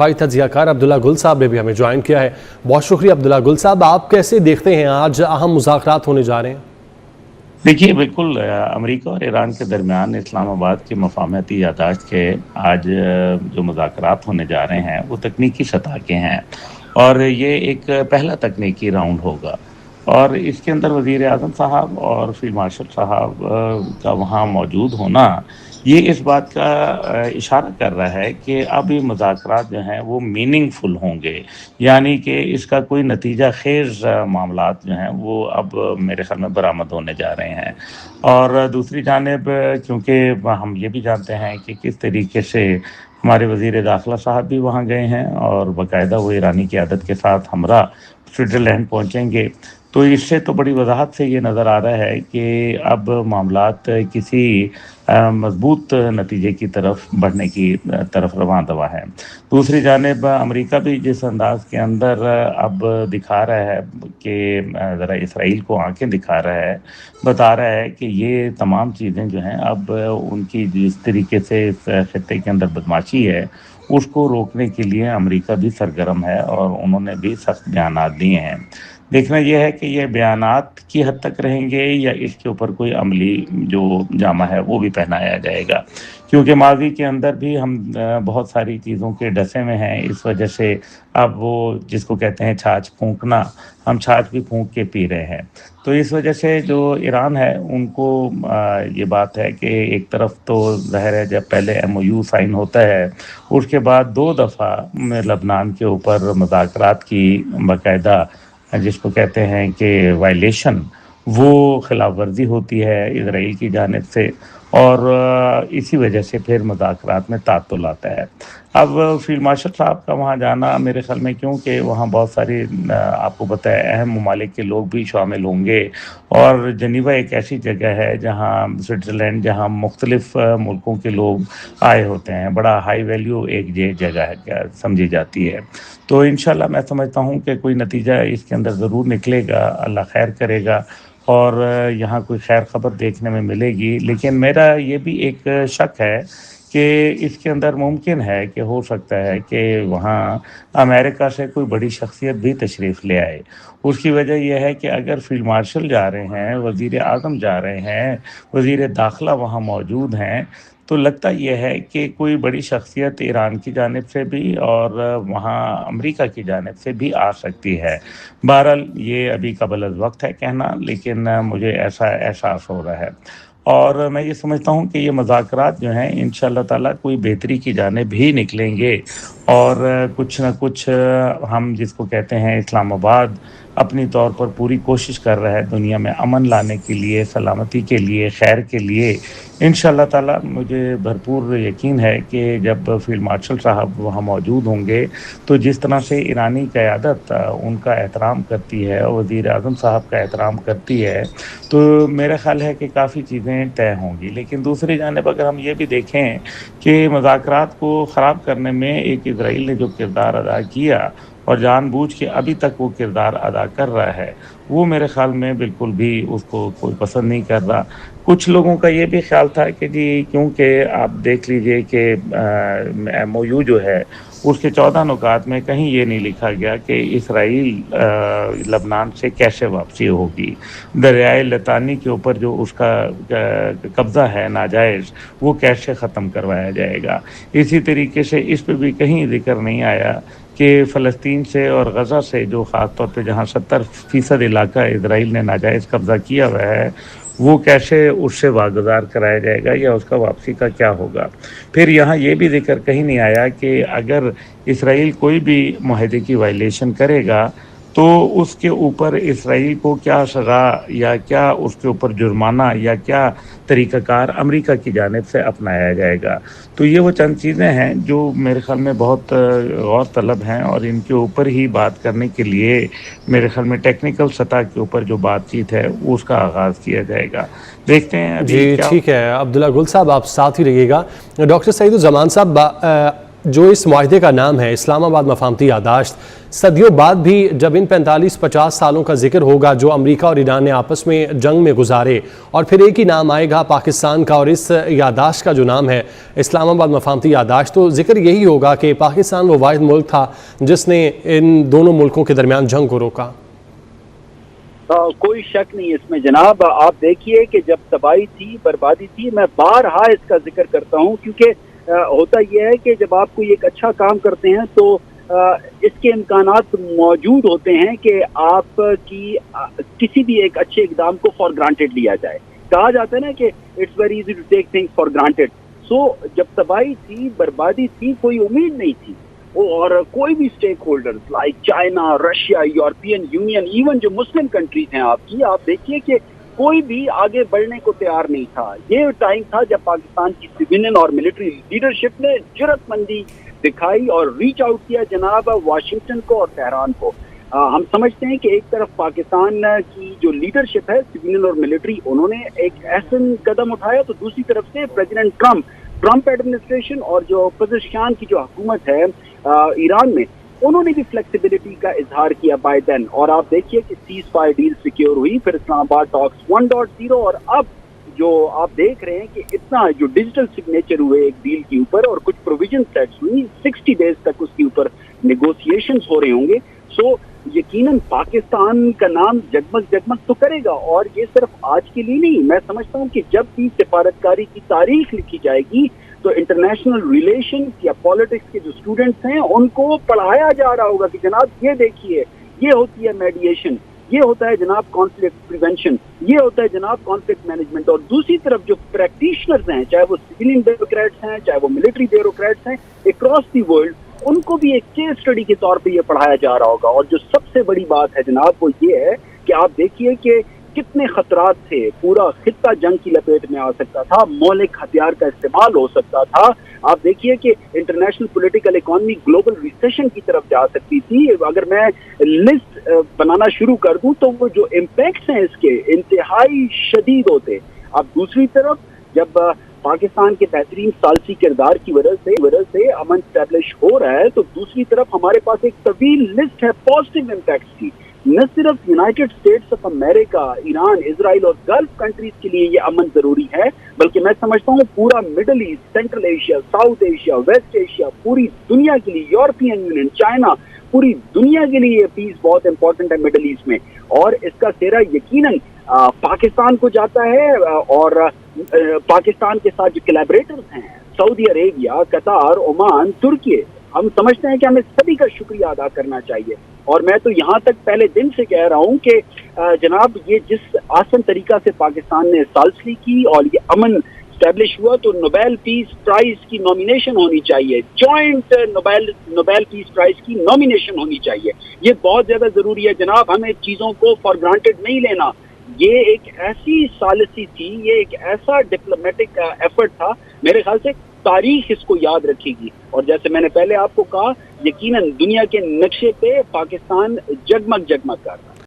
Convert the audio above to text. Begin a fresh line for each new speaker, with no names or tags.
भाई तजियाकार अब्दुल्ला गुल साहब ने भी हमें ज्वाइन किया है। बहुत शुक्रिया अब्दुल्ला गुल साहब। आप कैसे देखते हैं आज अहम मुज़ाकरात होने जा रहे हैं?
देखिए, बिल्कुल अमेरिका और ईरान के दरमियान इस्लामाबाद की मफाहमती यादाश्त के आज जो मुज़ाकरात होने जा रहे हैं वो तकनीकी सतह के हैं और ये एक पहला तकनीकी राउंड होगा और इसके अंदर वज़ीर आज़म साहब और फील्ड मार्शल साहब का वहाँ मौजूद होना ये इस बात का इशारा कर रहा है कि अब ये मुज़ाकरात जो हैं वो मीनिंगफुल होंगे, यानी कि इसका कोई नतीजा खेज़ मामलात जो हैं वो अब मेरे ख़्याल में बरामद होने जा रहे हैं। और दूसरी जानिब क्योंकि हम ये भी जानते हैं कि किस तरीके से हमारे वज़ीर दाखिला साहब भी वहाँ गए हैं और बाकायदा वो ईरानी क़यादत के साथ हमरा स्विट्ज़रलैंड पहुँचेंगे, तो इससे तो बड़ी वजाहत से ये नज़र आ रहा है कि अब मामलात किसी मजबूत नतीजे की तरफ बढ़ने की तरफ रवां दवा है। दूसरी जानिब अमेरिका भी जिस अंदाज के अंदर अब दिखा रहा है कि ज़रा इसराइल को आंखें दिखा रहा है, बता रहा है कि ये तमाम चीज़ें जो हैं अब उनकी जिस तरीके से इस खित्ते के अंदर बदमाशी है उसको रोकने के लिए अमेरिका भी सरगर्म है और उन्होंने भी सख्त बयानात दिए हैं। देखना यह है कि ये बयानात की हद तक रहेंगे या इसके ऊपर कोई अमली जो जामा है वो भी पहनाया जाएगा, क्योंकि माजी के अंदर भी हम बहुत सारी चीज़ों के डसे में हैं। इस वजह से अब वो जिसको कहते हैं छाछ फूंकना, हम छाछ भी फूंक के पी रहे हैं। तो इस वजह से जो ईरान है उनको ये बात है कि एक तरफ तो ज़ाहिर है जब पहले MOU साइन होता है उसके बाद 2 दफ़ा लबनान के ऊपर मुज़ाकरात की बाकायदा जिसको कहते हैं कि वायलेशन, वो खिलाफ वर्जी होती है इजराइल की जानिब से और इसी वजह से फिर मुज़ाकरात में तातुल आता है। अब फील्ड मार्शल साहब का वहाँ जाना मेरे ख़्याल में, क्योंकि वहाँ बहुत सारी आपको पता है अहम ममालिक के लोग भी शामिल होंगे और जनीवा एक ऐसी जगह है जहाँ स्विट्ज़रलैंड जहाँ मुख्तलिफ़ मुल्कों के लोग आए होते हैं, बड़ा हाई वैल्यू एक ये जगह है क्या समझी जाती है। तो इंशाल्लाह मैं समझता हूँ कि कोई नतीजा इसके अंदर ज़रूर निकलेगा, अल्लाह खैर करेगा और यहाँ कोई खैर ख़बर देखने में मिलेगी। लेकिन मेरा ये भी एक शक है कि इसके अंदर मुमकिन है कि हो सकता है कि वहाँ अमेरिका से कोई बड़ी शख्सियत भी तशरीफ़ ले आए। उसकी वजह यह है कि अगर फील्ड मार्शल जा रहे हैं, वज़ीर आज़म जा रहे हैं, वज़ीर दाखिला वहाँ मौजूद हैं, तो लगता यह है कि कोई बड़ी शख्सियत ईरान की जानिब से भी और वहाँ अमेरिका की जानिब से भी आ सकती है। बहरहाल ये अभी क़ब्ल-अज़-वक़्त है कहना, लेकिन मुझे ऐसा एहसास हो रहा है और मैं ये समझता हूँ कि ये मुज़ाकरात जो हैं इंशाअल्लाह ताला कोई बेहतरी की जानिब ही निकलेंगे और कुछ न कुछ हम जिसको कहते हैं इस्लामाबाद अपनी तौर पर पूरी कोशिश कर रहा है दुनिया में अमन लाने के लिए, सलामती के लिए, खैर के लिए। इंशाअल्लाह ताला मुझे भरपूर यकीन है कि जब फील्ड मार्शल साहब वहाँ मौजूद होंगे तो जिस तरह से ईरानी क़यादत उनका एहतराम करती है और वज़ीर आज़म साहब का एहतराम करती है, तो मेरा ख़्याल है कि काफ़ी चीज़ें तय होंगी। लेकिन दूसरी जानिब अगर हम ये भी देखें कि मुज़ाकरात को ख़राब करने में एक इजराइल ने जो किरदार अदा किया और जानबूझ के अभी तक वो किरदार अदा कर रहा है, वो मेरे ख़्याल में बिल्कुल भी उसको कोई पसंद नहीं कर रहा। कुछ लोगों का ये भी ख्याल था कि जी क्योंकि आप देख लीजिए कि MOU जो है उसके 14 नुकात में कहीं ये नहीं लिखा गया कि इसराइल लबनान से कैसे वापसी होगी, दरियाए लतानी के ऊपर जो उसका कब्ज़ा है नाजायज़ वो कैसे ख़त्म करवाया जाएगा। इसी तरीके से इस पर भी कहीं ज़िक्र नहीं आया कि फ़लस्तीन से और गज़ा से जो ख़ास तौर पे जहाँ 70% इलाका इजराइल ने नाजायज़ कब्ज़ा किया हुआ है वो कैसे उससे वागुज़ार कराया जाएगा या उसका वापसी का क्या होगा। फिर यहाँ ये भी ज़िक्र कहीं नहीं आया कि अगर इसराइल कोई भी मुआहदे की वायलेशन करेगा तो उसके ऊपर इसराइल को क्या सज़ा या क्या उसके ऊपर जुर्माना या क्या तरीक़ाकार अमेरिका की जानिब से अपनाया जाएगा। तो ये वो चंद चीज़ें हैं जो मेरे ख़्याल में बहुत गौर तलब हैं और इनके ऊपर ही बात करने के लिए मेरे ख़्याल में टेक्निकल सतह के ऊपर जो बातचीत है उसका आगाज़ किया जाएगा। देखते हैं अभी
जी
क्या।
ठीक है अब्दुल्ला गुल साहब, आप साथ ही रहिएगा। डॉक्टर सईदुज़्ज़मान साहब, جو اس معاہدے کا نام ہے اسلام آباد مفاہمتی یادداشت، صدیوں بعد بھی جب ان 45-50 سالوں کا ذکر ہوگا جو امریکہ اور ایران نے آپس میں جنگ میں گزارے، اور پھر ایک ہی نام آئے گا پاکستان کا، اور اس یادداشت کا جو نام ہے اسلام آباد مفاہمتی یادداشت، تو ذکر یہی ہوگا کہ پاکستان وہ واحد ملک تھا جس نے ان دونوں ملکوں کے درمیان جنگ کو روکا۔
کوئی شک نہیں اس میں جناب، آپ دیکھیے کہ جب تباہی تھی، بربادی تھی، میں بارہا اس کا ذکر کرتا ہوں، کیونکہ ہوتا یہ ہے کہ جب آپ کوئی ایک اچھا کام کرتے ہیں تو اس کے امکانات موجود ہوتے ہیں کہ آپ کی کسی بھی ایک اچھے اقدام کو فار گرانٹیڈ لیا جائے۔ کہا جاتا ہے نا کہ it's very easy to take things for granted. So جب تباہی تھی، بربادی تھی، کوئی امید نہیں تھی، اور کوئی بھی stake holders like China, Russia, European union, even جو مسلم کنٹریز ہیں آپ دیکھیے کہ کوئی بھی آگے بڑھنے کو تیار نہیں تھا۔ یہ ٹائم تھا جب پاکستان کی سویلین اور ملٹری لیڈرشپ نے جرأت مندی دکھائی اور ریچ آؤٹ کیا جناب واشنگٹن کو اور تہران کو۔ ہم سمجھتے ہیں کہ ایک طرف پاکستان کی جو لیڈرشپ ہے سویلین اور ملٹری، انہوں نے ایک ایسن قدم اٹھایا، تو دوسری طرف سے پریزیڈنٹ ٹرمپ ایڈمنسٹریشن اور جو پزشکیان کی جو حکومت ہے ایران میں، انہوں نے بھی فلیکسیبلٹی کا اظہار کیا بائی دین، اور آپ دیکھیے کہ سیز فائر ڈیل سیکیور ہوئی، پھر اسلام آباد ٹاکس 1.0، اور اب جو آپ دیکھ رہے ہیں کہ اتنا جو ڈیجیٹل سگنیچر ہوئے ایک ڈیل کے اوپر اور کچھ پروویژن سیٹس ہوئی، 60 ڈیز تک اس کے اوپر نیگوسیشنز ہو رہے ہوں گے۔ سو یقیناً پاکستان کا نام جگمگ تو کرے گا، اور یہ صرف آج کے لیے نہیں، میں سمجھتا ہوں کہ جب بھی سفارتکاری کی تاریخ لکھی جائے گی تو انٹرنیشنل ریلیشن یا پالیٹکس کے جو اسٹوڈنٹس ہیں ان کو پڑھایا جا رہا ہوگا کہ جناب یہ دیکھیے، یہ ہوتی ہے میڈیشن، یہ ہوتا ہے جناب کانفلکٹ پریونشن، یہ ہوتا ہے جناب کانفلکٹ مینجمنٹ۔ اور دوسری طرف جو پریکٹیشنرز ہیں، چاہے وہ سویلین بیوروکریٹس ہیں، چاہے وہ ملٹری بیوروکریٹس ہیں اکراس دی ورلڈ، ان کو بھی ایک کیس اسٹڈی کے طور پہ یہ پڑھایا جا رہا ہوگا۔ اور جو سب سے بڑی بات ہے جناب وہ یہ ہے کہ آپ دیکھیے کہ کتنے خطرات تھے، پورا خطہ جنگ کی لپیٹ میں آ سکتا تھا، مولک ہتھیار کا استعمال ہو سکتا تھا، آپ دیکھیے کہ international political economy global recession کی طرف جا سکتی تھی۔ اگر میں لسٹ بنانا شروع کر دوں تو وہ جو امپیکٹس ہیں اس کے انتہائی شدید ہوتے۔ اب دوسری طرف جب پاکستان کے بہترین ثالثی کردار کی وجہ سے امن اسٹیبلش ہو رہا ہے، تو دوسری طرف ہمارے پاس ایک طویل لسٹ ہے پازیٹیو امپیکٹس کی۔ نہ صرف United States of America, Iran, Israel اور گلف کنٹریز کے لیے یہ امن ضروری ہے، بلکہ میں سمجھتا ہوں پورا Middle East, Central Asia, South Asia, West Asia, پوری دنیا کے لیے، یورپین یونین، چائنا، پوری دنیا کے لیے یہ پیس بہت امپورٹنٹ ہے مڈل ایسٹ میں، اور اس کا سہرا یقیناً پاکستان کو جاتا ہے۔ اور پاکستان کے ساتھ جو کولیبریٹرز ہیں، سعودی عربیہ، قطر، عمان، ترکی، ہم سمجھتے ہیں کہ ہمیں سبھی کا شکریہ ادا کرنا چاہیے۔ اور میں تو یہاں تک پہلے دن سے کہہ رہا ہوں کہ جناب یہ جس آسان طریقہ سے پاکستان نے ثالثی کی اور یہ امن اسٹیبلش ہوا، تو نوبیل پیس پرائز کی نامینیشن ہونی چاہیے، جوائنٹ نوبیل پیس پرائز کی نامینیشن ہونی چاہیے۔ یہ بہت زیادہ ضروری ہے جناب، ہمیں چیزوں کو فار گرانٹیڈ نہیں لینا۔ یہ ایک ایسی ثالثی تھی، یہ ایک ایسا ڈپلومیٹک ایفرٹ تھا، میرے خیال سے تاریخ اس کو یاد رکھے گی، اور جیسے میں نے پہلے آپ کو کہا، یقیناً دنیا کے نقشے پہ پاکستان جگمگ کر رہا ہے۔